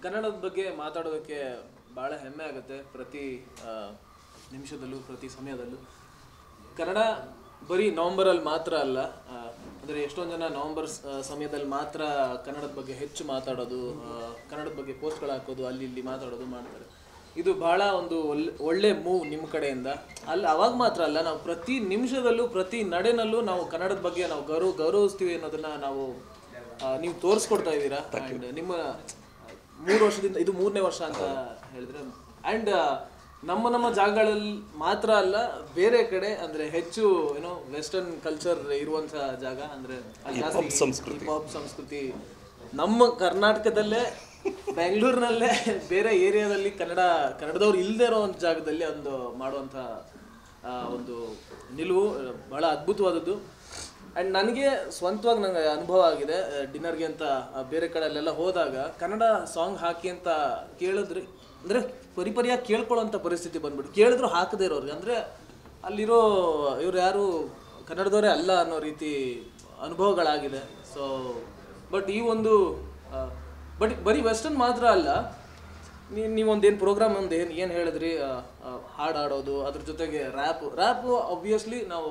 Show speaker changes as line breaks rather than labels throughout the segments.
ಕನ್ನಡದ ಬಗ್ಗೆ ಮಾತಾಡೋದಕ್ಕೆ ಭಾಳ ಹೆಮ್ಮೆ ಆಗುತ್ತೆ. ಪ್ರತಿ ನಿಮಿಷದಲ್ಲೂ ಪ್ರತಿ ಸಮಯದಲ್ಲೂ ಕನ್ನಡ ಬರೀ ನವಂಬರಲ್ಲಿ ಮಾತ್ರ ಅಲ್ಲ, ಅಂದರೆ ಎಷ್ಟೊಂದು ಜನ ನವಂಬರ್ ಸಮಯದಲ್ಲಿ ಮಾತ್ರ ಕನ್ನಡದ ಬಗ್ಗೆ ಹೆಚ್ಚು ಮಾತಾಡೋದು, ಕನ್ನಡದ ಬಗ್ಗೆ ಪೋಸ್ಟ್ಗಳು ಹಾಕೋದು, ಅಲ್ಲಿ ಇಲ್ಲಿ ಮಾತಾಡೋದು ಮಾಡ್ತಾರೆ. ಇದು ಭಾಳ ಒಂದು ಒಳ್ಳೆ ಮೂವ್ ನಿಮ್ಮ ಕಡೆಯಿಂದ. ಅವಾಗ ಮಾತ್ರ ಅಲ್ಲ, ನಾವು ಪ್ರತಿ ನಿಮಿಷದಲ್ಲೂ ಪ್ರತಿ ನಡೆನಲ್ಲೂ ನಾವು ಕನ್ನಡದ ಬಗ್ಗೆ ನಾವು ಗೌರವಿಸ್ತೀವಿ ಅನ್ನೋದನ್ನ ನಾವು ನೀವು ತೋರಿಸ್ಕೊಡ್ತಾ ಇದ್ದೀರಾ. ಆ್ಯಂಡ್ ನಿಮ್ಮ 3 ವರ್ಷದಿಂದ ಇದು 3ನೇ ವರ್ಷ ಅಂತ ಹೇಳಿದ್ರೆ, ಆ್ಯಂಡ್ ನಮ್ಮ ಜಾಗಗಳಲ್ಲಿ ಮಾತ್ರ ಅಲ್ಲ, ಬೇರೆ ಕಡೆ ಅಂದರೆ ಹೆಚ್ಚು ಏನೋ ವೆಸ್ಟರ್ನ್ ಕಲ್ಚರ್ ಇರುವಂಥ ಜಾಗ, ಅಂದರೆ ಪಾಪ್ ಸಂಸ್ಕೃತಿ ನಮ್ಮ ಕರ್ನಾಟಕದಲ್ಲೇ ಬೆಂಗಳೂರಿನಲ್ಲೇ ಬೇರೆ ಏರಿಯಾದಲ್ಲಿ ಕನ್ನಡದವ್ರು ಇಲ್ಲದೆ ಇರೋ ಒಂದು ಜಾಗದಲ್ಲಿ ಒಂದು ಮಾಡುವಂಥ ಒಂದು ನಿಲುವು ಭಾಳ ಅದ್ಭುತವಾದದ್ದು. ಆ್ಯಂಡ್ ನನಗೆ ಸ್ವಂತವಾಗಿ ನನಗೆ ಅನುಭವ ಆಗಿದೆ. ಡಿನ್ನರ್ಗೆ ಅಂತ ಬೇರೆ ಕಡೆಯಲ್ಲೆಲ್ಲ ಹೋದಾಗ ಕನ್ನಡ ಸಾಂಗ್ ಹಾಕಿ ಅಂತ ಕೇಳಿದ್ರಿ ಅಂದರೆ ಪರಿಪರಿಯಾಗಿ ಕೇಳ್ಕೊಳ್ಳೋಂಥ ಪರಿಸ್ಥಿತಿ ಬಂದ್ಬಿಟ್ಟು, ಕೇಳಿದ್ರು ಹಾಕದೇ ಇರೋರಿಗೆ, ಅಂದರೆ ಅಲ್ಲಿರೋ ಇವ್ರು ಯಾರು ಕನ್ನಡದವರೇ ಅಲ್ಲ ಅನ್ನೋ ರೀತಿ ಅನುಭವಗಳಾಗಿದೆ. ಸೊ ಬಟ್ ಈ ಒಂದು ಬರೀ ವೆಸ್ಟರ್ನ್ ಮಾತ್ರ ಅಲ್ಲ, ನೀವೊಂದೇನು ಪ್ರೋಗ್ರಾಮ್ ಒಂದು ಏನು ಹೇಳಿದ್ರಿ, ಹಾಡು ಆಡೋದು, ಅದ್ರ ಜೊತೆಗೆ ರ್ಯಾಪು ಆಬ್ವಿಯಸ್ಲಿ ನಾವು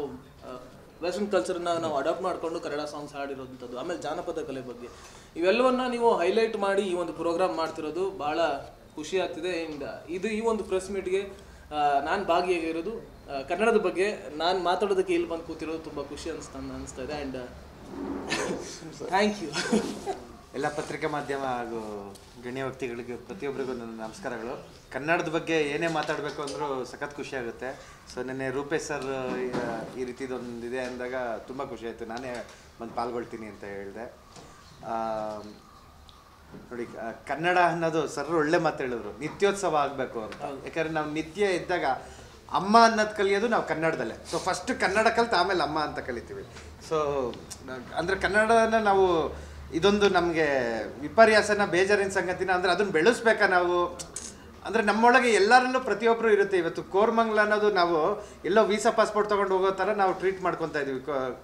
ವೆಸ್ಟರ್ನ್ ಕಲ್ಚರ್ನ ನಾವು ಅಡಾಪ್ಟ್ ಮಾಡಿಕೊಂಡು ಕನ್ನಡ ಸಾಂಗ್ಸ್ ಹಾಡಿರೋಂಥದ್ದು. ಆಮೇಲೆ ಜಾನಪದ ಕಲೆ ಬಗ್ಗೆ ಇವೆಲ್ಲವನ್ನ ನೀವು ಹೈಲೈಟ್ ಮಾಡಿ ಈ ಒಂದು ಪ್ರೋಗ್ರಾಮ್ ಮಾಡ್ತಿರೋದು ಭಾಳ ಖುಷಿ ಆಗ್ತಿದೆ. ಆ್ಯಂಡ್ ಈ ಒಂದು ಪ್ರೆಸ್ ಮೀಟ್ಗೆ ನಾನು ಭಾಗಿಯಾಗಿರೋದು, ಕನ್ನಡದ ಬಗ್ಗೆ ನಾನು ಮಾತಾಡೋದಕ್ಕೆ ಇಲ್ಲಿ ಬಂದು ಕೂತಿರೋದು ತುಂಬ ಖುಷಿ ಅನಿಸ್ತಾ ಇದೆ. And thank you.
ಎಲ್ಲ ಪತ್ರಿಕಾ ಮಾಧ್ಯಮ ಹಾಗೂ ಗಣ್ಯ ವ್ಯಕ್ತಿಗಳಿಗೆ ಪ್ರತಿಯೊಬ್ಬರಿಗೂ ನನ್ನ ನಮಸ್ಕಾರಗಳು. ಕನ್ನಡದ ಬಗ್ಗೆ ಏನೇ ಮಾತಾಡಬೇಕು ಅಂದರೂ ಸಖತ್ ಖುಷಿ ಆಗುತ್ತೆ. ಸೊ ನೆನ್ನೆ ರೂಪೇಶ್ ಸರ್ ಈ ರೀತಿದೊಂದಿದೆ ಅಂದಾಗ ತುಂಬ ಖುಷಿ ಆಯಿತು. ನಾನೇ ಬಂದು ಪಾಲ್ಗೊಳ್ತೀನಿ ಅಂತ ಹೇಳಿದೆ. ನೋಡಿ, ಕನ್ನಡ ಅನ್ನೋದು ಸರ್ ಒಳ್ಳೆ ಮಾತು ಹೇಳಿದ್ರು, ನಿತ್ಯೋತ್ಸವ ಆಗಬೇಕು ಅಂತ. ಯಾಕಂದರೆ ನಾವು ನಿತ್ಯ ಇದ್ದಾಗ ಅಮ್ಮ ಅನ್ನೋದು ಕಲಿಯೋದು ನಾವು ಕನ್ನಡದಲ್ಲೇ. ಸೊ ಫಸ್ಟ್ ಕನ್ನಡ ಕಲಿತು ಆಮೇಲೆ ಅಮ್ಮ ಅಂತ ಕಲಿತೀವಿ. ಸೊ ಅಂದರೆ ಕನ್ನಡನ ನಾವು ಇದೊಂದು ನಮಗೆ ವಿಪರ್ಯಾಸನ ಬೇಜಾರಿನ ಸಂಗತಿನ, ಅಂದರೆ ಅದನ್ನು ಬೆಳೆಸ್ಬೇಕಾ ನಾವು, ಅಂದರೆ ನಮ್ಮೊಳಗೆ ಎಲ್ಲರಲ್ಲೂ ಪ್ರತಿಯೊಬ್ಬರು ಇರುತ್ತೆ. ಇವತ್ತು ಕೋರಮಂಗಲ ಅನ್ನೋದು ನಾವು ಎಲ್ಲೋ ವೀಸಾ ಪಾಸ್ಪೋರ್ಟ್ ತೊಗೊಂಡು ಹೋಗೋ ಥರ ನಾವು ಟ್ರೀಟ್ ಮಾಡ್ಕೊತಾ ಇದ್ದೀವಿ.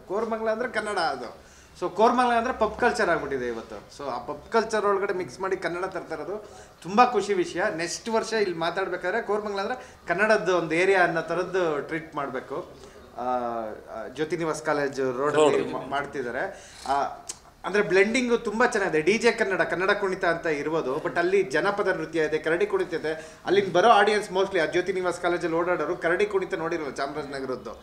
ಕೋರಮಂಗಲ ಅಂದರೆ ಕನ್ನಡ ಅದು. ಸೊ ಕೋರಮಂಗಲ ಅಂದರೆ ಪಬ್ ಕಲ್ಚರ್ ಆಗಿಬಿಟ್ಟಿದೆ ಇವತ್ತು. ಸೊ ಆ ಪಬ್ ಕಲ್ಚರ್ ಒಳಗಡೆ ಮಿಕ್ಸ್ ಮಾಡಿ ಕನ್ನಡ ತರ್ತಾ ಇರೋದು ತುಂಬ ಖುಷಿ ವಿಷಯ. ನೆಕ್ಸ್ಟ್ ವರ್ಷ ಇಲ್ಲಿ ಮಾತಾಡಬೇಕಾದ್ರೆ ಕೋರಮಂಗಲ ಅಂದರೆ ಕನ್ನಡದ್ದು ಒಂದು ಏರಿಯಾ ಅನ್ನೋ ಥರದ್ದು ಟ್ರೀಟ್ ಮಾಡಬೇಕು. ಜ್ಯೋತಿ ನಿವಾಸ್ ಕಾಲೇಜ್ ರೋಡಲ್ಲಿ ಮಾಡ್ತಿದ್ದಾರೆ. ಅಂದರೆ ಬ್ಲೆಂಡಿಂಗು ತುಂಬ ಚೆನ್ನಾಗಿದೆ. DJ ಕನ್ನಡ ಕುಣಿತ ಅಂತ ಇರ್ಬೋದು, ಬಟ್ ಅಲ್ಲಿ ಜನಪದ ನೃತ್ಯ ಇದೆ, ಕರಡಿ ಕುಣಿತ ಇದೆ. ಅಲ್ಲಿಂದ ಬರೋ ಆಡಿಯನ್ಸ್ ಮೋಸ್ಟ್ಲಿ ಆ ಜ್ಯೋತಿ ನಿವಾಸ್ ಕಾಲೇಜಲ್ಲಿ ಓಡಾಡೋರು ಕರಡಿ ಕುಣಿತ ನೋಡಿರಲ್ಲ, ಚಾಮರಾಜನಗರದ್ದು.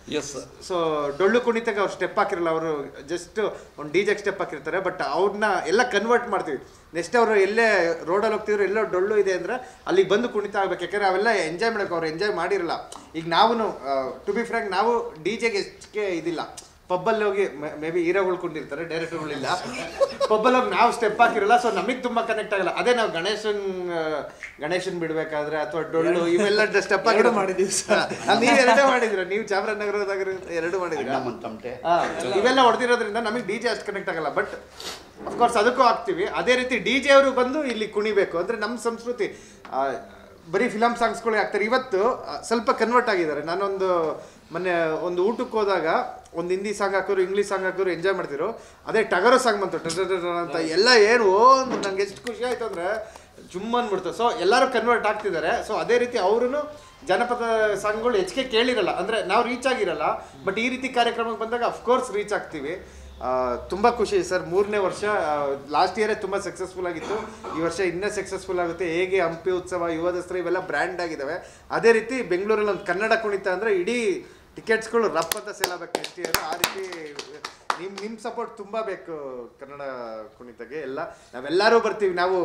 ಸೊ ಡೊಳ್ಳು ಕುಣಿತಕ್ಕೆ ಅವ್ರು ಸ್ಟೆಪ್ ಹಾಕಿರಲ್ಲ, ಅವರು ಜಸ್ಟ್ ಒಂದು DJ ಸ್ಟೆಪ್ ಹಾಕಿರ್ತಾರೆ. ಬಟ್ ಅವ್ರನ್ನ ಎಲ್ಲ ಕನ್ವರ್ಟ್ ಮಾಡ್ತೀವಿ. ನೆಕ್ಸ್ಟ್ ಅವರು ಎಲ್ಲೇ ರೋಡಲ್ಲಿ ಹೋಗ್ತಿದ್ರು ಎಲ್ಲೋ ಡೊಳ್ಳು ಇದೆ ಅಂದರೆ ಅಲ್ಲಿಗೆ ಬಂದು ಕುಣಿತ ಆಗ್ಬೇಕು. ಯಾಕಂದರೆ ಅವೆಲ್ಲ ಎಂಜಾಯ್ ಮಾಡೋಕೆ ಅವ್ರು ಎಂಜಾಯ್ ಮಾಡಿರಲ್ಲ. ಈಗ ನಾವು ಟು ಬಿ ಫ್ರ್ಯಾಂಕ್ ನಾವು DJಗೆ ಎಷ್ಟಕ್ಕೆ ಇದಿಲ್ಲ. ಪಬ್ಬಲ್ಲಿ ಹೋಗಿ ಮೇ ಬಿ ಹೀರೋಗಳು ಕುಂಡಿರ್ತಾರೆ, ಡೈರೆಕ್ಟರ್ಗಳಿಲ್ಲ. ಪಬ್ಬಲ್ಲಿ ಹೋಗಿ ನಾವು ಸ್ಟೆಪ್ ಹಾಕಿರಲ್ಲ. ಸೊ ನಮಗೆ ತುಂಬ ಕನೆಕ್ಟ್ ಆಗಲ್ಲ. ಅದೇ ನಾವು ಗಣೇಶನ್ ಬಿಡಬೇಕಾದ್ರೆ ಅಥವಾ ಡೊಳ್ಳು ಇವೆಲ್ಲ ಸ್ಟೆಪ್ ಹಾಕಿ ಮಾಡಿದ್ದೀವಿ. ನೀವು ಎರಡೇ ಮಾಡಿದ್ದೀರ, ನೀವು ಚಾಮರಾಜನಗರದಾಗ 2 ಮಾಡಿದ್ದೀರ. ಇವೆಲ್ಲ ಹೊಡೆದಿರೋದ್ರಿಂದ ನಮಗೆ DJ ಅಷ್ಟು ಕನೆಕ್ಟ್ ಆಗಲ್ಲ. ಬಟ್ ಅಫ್ಕೋರ್ಸ್ ಅದಕ್ಕೂ ಆಗ್ತೀವಿ. ಅದೇ ರೀತಿ DJ ಅವರು ಬಂದು ಇಲ್ಲಿ ಕುಣಿಬೇಕು ಅಂದರೆ ನಮ್ಮ ಸಂಸ್ಕೃತಿ. ಬರೀ ಫಿಲಮ್ ಸಾಂಗ್ಸ್ಗಳೇ ಆಗ್ತಾರೆ. ಇವತ್ತು ಸ್ವಲ್ಪ ಕನ್ವರ್ಟ್ ಆಗಿದ್ದಾರೆ. ನಾನೊಂದು ಮೊನ್ನೆ ಒಂದು ಊಟಕ್ಕೆ ಹೋದಾಗ ಒಂದು ಹಿಂದಿ ಸಾಂಗ್ ಹಾಕೋರು, ಇಂಗ್ಲೀಷ್ ಸಾಂಗ್ ಹಾಕೋರು ಎಂಜಾಯ್ ಮಾಡ್ತಿದ್ರು. ಅದೇ ಟಗರೋ ಸಾಂಗ್ ಬಂತು ಅಂತ ಎಲ್ಲ ಏನು ನಂಗೆ ಎಷ್ಟು ಖುಷಿ ಆಯಿತು ಅಂದರೆ ಜುಮ್ ಅಂದ್ಬಿಡ್ತು. ಸೊ ಎಲ್ಲರೂ ಕನ್ವರ್ಟ್ ಆಗ್ತಿದ್ದಾರೆ. ಸೊ ಅದೇ ರೀತಿ ಅವರು ಜನಪದ ಸಾಂಗ್ಗಳು ಹೆಚ್ಚಿಗೆ ಕೇಳಿರಲ್ಲ, ಅಂದರೆ ನಾವು ರೀಚ್ ಆಗಿರಲ್ಲ. ಬಟ್ ಈ ರೀತಿ ಕಾರ್ಯಕ್ರಮಕ್ಕೆ ಬಂದಾಗ ಅಫ್ಕೋರ್ಸ್ ರೀಚ್ ಆಗ್ತೀವಿ. ತುಂಬ ಖುಷಿ ಸರ್. 3ನೇ ವರ್ಷ. ಲಾಸ್ಟ್ ಇಯರೇ ತುಂಬ ಸಕ್ಸಸ್ಫುಲ್ ಆಗಿತ್ತು. ಈ ವರ್ಷ ಇನ್ನೂ ಸಕ್ಸಸ್ಫುಲ್ ಆಗುತ್ತೆ. ಹೇಗೆ ಹಂಪಿ ಉತ್ಸವ, ಯುವ ದಸರಾ ಇವೆಲ್ಲ ಬ್ರ್ಯಾಂಡ್ ಆಗಿದ್ದಾವೆ, ಅದೇ ರೀತಿ ಬೆಂಗಳೂರಲ್ಲಿ ಒಂದು ಕನ್ನಡ ಕುಣಿತ ಅಂದರೆ ಇಡೀ ಟಿಕೆಟ್ಸ್ಗಳು ರಫ್ ಅಂತ ಸೇಲ್ ಆಗಬೇಕು ನೆಕ್ಸ್ಟ್ ಇಯರ್. ಆ ರೀತಿ ನಿಮ್ಮ ಸಪೋರ್ಟ್ ತುಂಬ ಬೇಕು ಕನ್ನಡ ಕುಣಿತಗೆ. ನಾವೆಲ್ಲರೂ ಬರ್ತೀವಿ. ನಾವು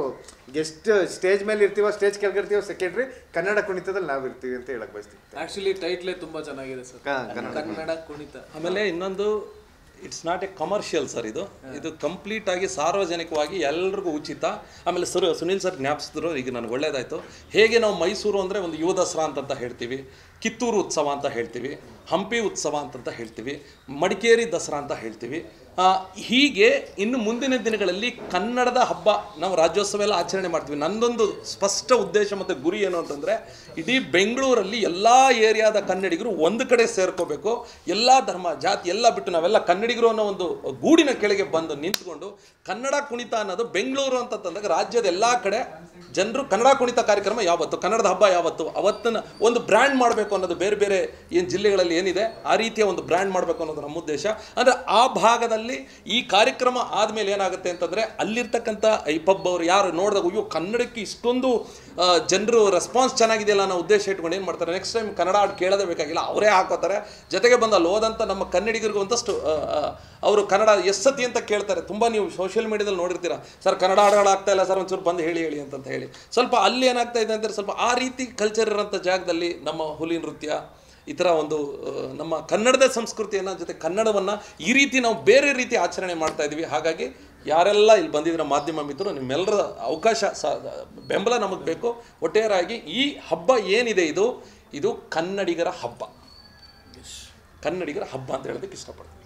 ಗೆಸ್ಟ್ ಸ್ಟೇಜ್ ಮೇಲೆ ಇರ್ತೀವೋ, ಸ್ಟೇಜ್ ಕೆಳಗಿರ್ತೀವೋ, ಸೆಕ್ರೆಟ್ರಿ ಕನ್ನಡ ಕುಣಿತದಲ್ಲಿ ನಾವು ಇರ್ತೀವಿ ಅಂತ ಹೇಳಕ್ ಬಯಸ್ತೀವಿ.
ಆ್ಯಕ್ಚುಲಿ ಟೈಟ್ಲೇ ತುಂಬ ಚೆನ್ನಾಗಿದೆ ಸರ್, ಕನ್ನಡ ಕುಣಿತ.
ಆಮೇಲೆ ಇನ್ನೊಂದು, it's not A commercial sir. ಇದು ಕಂಪ್ಲೀಟ್ ಆಗಿ ಸಾರ್ವಜನಿಕವಾಗಿ ಎಲ್ರಿಗೂ ಉಚಿತ. ಆಮೇಲೆ ಸುನಿಲ್ ಸರ್ ಜ್ಞಾಪಿಸಿದ್ರು, ಈಗ ನನಗೆ ಒಳ್ಳೇದಾಯಿತು. ಹೇಗೆ ನಾವು ಮೈಸೂರು ಅಂದರೆ ಒಂದು ಯುವ ದಸರಾ ಅಂತ ಹೇಳ್ತೀವಿ, ಕಿತ್ತೂರು ಉತ್ಸವ ಅಂತ ಹೇಳ್ತೀವಿ, ಹಂಪಿ ಉತ್ಸವ ಅಂತ ಹೇಳ್ತೀವಿ, ಮಡಿಕೇರಿ ದಸರಾ ಅಂತ ಹೇಳ್ತೀವಿ. ಹೀಗೆ ಇನ್ನು ಮುಂದಿನ ದಿನಗಳಲ್ಲಿ ಕನ್ನಡದ ಹಬ್ಬ ನಾವು ರಾಜ್ಯೋತ್ಸವ ಎಲ್ಲ ಆಚರಣೆ ಮಾಡ್ತೀವಿ. ನಂದೊಂದು ಸ್ಪಷ್ಟ ಉದ್ದೇಶ ಮತ್ತು ಗುರಿ ಏನು ಅಂತಂದರೆ, ಇಡೀ ಬೆಂಗಳೂರಲ್ಲಿ ಎಲ್ಲ ಏರಿಯಾದ ಕನ್ನಡಿಗರು ಒಂದು ಕಡೆ ಸೇರ್ಕೋಬೇಕು. ಎಲ್ಲ ಧರ್ಮ ಜಾತಿ ಎಲ್ಲ ಬಿಟ್ಟು ನಾವೆಲ್ಲ ಕನ್ನಡಿಗರು ಅನ್ನೋ ಒಂದು ಗೂಡಿನ ಕೆಳಗೆ ಬಂದು ನಿಂತ್ಕೊಂಡು ಕನ್ನಡ ಕುಣಿತ ಅನ್ನೋದು ಬೆಂಗಳೂರು ಅಂತಂದಾಗ ರಾಜ್ಯದ ಎಲ್ಲ ಕಡೆ ಜನರು ಕನ್ನಡ ಕುಣಿತ ಕಾರ್ಯಕ್ರಮ ಯಾವತ್ತು, ಕನ್ನಡದ ಹಬ್ಬ ಯಾವತ್ತು, ಅವತ್ತನ್ನು ಒಂದು ಬ್ರ್ಯಾಂಡ್ ಮಾಡಬೇಕು ಅನ್ನೋದು ಬೇರೆ ಬೇರೆ ಏನು ಜಿಲ್ಲೆಗಳಲ್ಲಿ ಏನಿದೆ ಆ ರೀತಿಯ ಒಂದು ಬ್ರ್ಯಾಂಡ್ ಮಾಡಬೇಕು ಅನ್ನೋದು ನಮ್ಮ ಉದ್ದೇಶ. ಅಂದರೆ ಆ ಭಾಗದಲ್ಲಿ ಈ ಕಾರ್ಯಕ್ರಮ ಆದಮೇಲೆ ಏನಾಗುತ್ತೆ ಅಂತಂದರೆ ಅಲ್ಲಿರ್ತಕ್ಕಂಥ ಈ ಪಬ್ ಅವರು ಯಾರು ನೋಡಿದಾಗ ಅಯ್ಯೋ ಕನ್ನಡಕ್ಕೆ ಇಷ್ಟೊಂದು ಜನರು ರೆಸ್ಪಾನ್ಸ್ ಚೆನ್ನಾಗಿದೆಯಲ್ಲ ಅನ್ನೋ ಉದ್ದೇಶ ಇಟ್ಕೊಂಡು ಏನು ಮಾಡ್ತಾರೆ, ನೆಕ್ಸ್ಟ್ ಟೈಮ್ ಕನ್ನಡ ಹಾಡು ಕೇಳೋದೇ ಬೇಕಾಗಿಲ್ಲ, ಅವರೇ ಹಾಕೋತಾರೆ. ಜೊತೆಗೆ ಬಂದು ಅಲ್ಲಿ ಹೋದಂಥ ನಮ್ಮ ಕನ್ನಡಿಗರಿಗೂ ಒಂದಷ್ಟು ಅವರು ಕನ್ನಡ ಎಸ್ಸತಿ ಅಂತ ಕೇಳ್ತಾರೆ. ತುಂಬ ನೀವು ಸೋಷಿಯಲ್ ಮೀಡಿಯಾದಲ್ಲಿ ನೋಡಿರ್ತೀರ, ಸರ್ ಕನ್ನಡ ಹಾಡುಗಳು ಆಗ್ತಾ ಇಲ್ಲ ಸರ್, ಒಂಚೂರು ಬಂದು ಹೇಳಿ ಅಂತ ಹೇಳಿ. ಸ್ವಲ್ಪ ಅಲ್ಲಿ ಏನಾಗ್ತಾ ಇದೆ ಅಂದರೆ ಸ್ವಲ್ಪ ಆ ರೀತಿ ಕಲ್ಚರ್ ಇರೋಂಥ ಜಾಗದಲ್ಲಿ ನಮ್ಮ ಹುಲಿ ನೃತ್ಯ ಈ ಥರ ಒಂದು ನಮ್ಮ ಕನ್ನಡದ ಸಂಸ್ಕೃತಿಯನ್ನು ಜೊತೆ ಕನ್ನಡವನ್ನು ಈ ರೀತಿ ನಾವು ಬೇರೆ ರೀತಿ ಆಚರಣೆ ಮಾಡ್ತಾ ಇದ್ದೀವಿ. ಹಾಗಾಗಿ ಯಾರೆಲ್ಲ ಇಲ್ಲಿ ಬಂದಿದ್ದೀರ ಮಾಧ್ಯಮ ಮಿತ್ರರು, ನಿಮ್ಮೆಲ್ಲರ ಅವಕಾಶ ಬೆಂಬಲ ನಮಗೆ ಬೇಕು. ಒಟ್ಟಾರೆಯಾಗಿ ಈ ಹಬ್ಬ ಏನಿದೆ ಇದು ಕನ್ನಡಿಗರ ಹಬ್ಬ, ಕನ್ನಡಿಗರ ಹಬ್ಬ ಅಂತ ಹೇಳೋದಕ್ಕೆ ಇಷ್ಟಪಡ್ತೀನಿ.